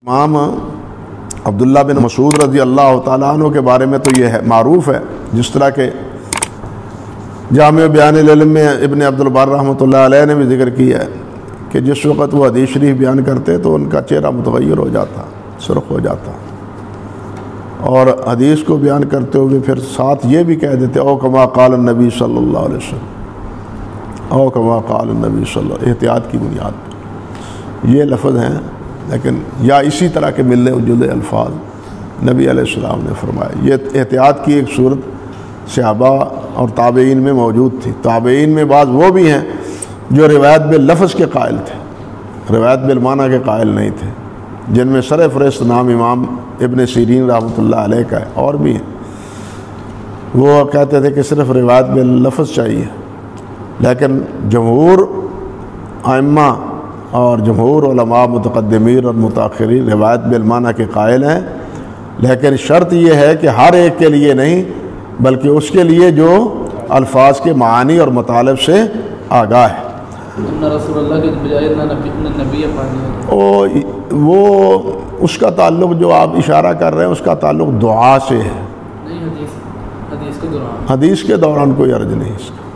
امام عبداللہ بن مسعود رضی اللہ تعالیٰ عنہ کے بارے میں تو یہ معروف ہے، جس طرح کہ جامع بیان العلم میں ابن عبد البر رحمۃ اللہ علیہ نے بھی ذکر کیا ہے کہ جس وقت وہ حدیث شریف بیان کرتے تو ان کا چہرہ متغیر ہو جاتا، سرخ ہو جاتا، اور حدیث کو بیان کرتے ہوئے پھر ساتھ یہ بھی کہہ دیتے او کما قال النبی صلی اللہ علیہ وسلم، او کما قال النبی صلی اللہ علیہ وسلم، احتیاط کی بنیاد پر یہ لفظ ہیں، لیکن یا اسی طرح کے ملنے جلے الفاظ نبی علیہ السلام نے فرمایا۔ یہ احتیاط کی ایک صورت صحابہ اور تابعین میں موجود تھی۔ تابعین میں بعض وہ بھی ہیں جو روایت باللفظ کے قائل تھے، روایت بالمعنی کے قائل نہیں تھے، جن میں سر فہرست نام امام ابن سیرین رحمۃ اللہ علیہ کا ہے، اور بھی ہیں۔ وہ کہتے تھے کہ صرف روایت باللفظ چاہیے، لیکن جمہور ائمہ اور جمہور علماء متقدمین اور متاخرین روایت بالمعنی کے قائل ہیں، لیکن شرط یہ ہے کہ ہر ایک کے لیے نہیں، بلکہ اس کے لیے جو الفاظ کے معانی اور مطالب سے آگاہ ہے۔ رسول اللہ کے بجائے نبی وہ اس کا تعلق جو آپ اشارہ کر رہے ہیں اس کا تعلق دعا سے ہے، نہیں، حدیث کے دوران حدیث کے دوران کوئی عرض نہیں اس کا۔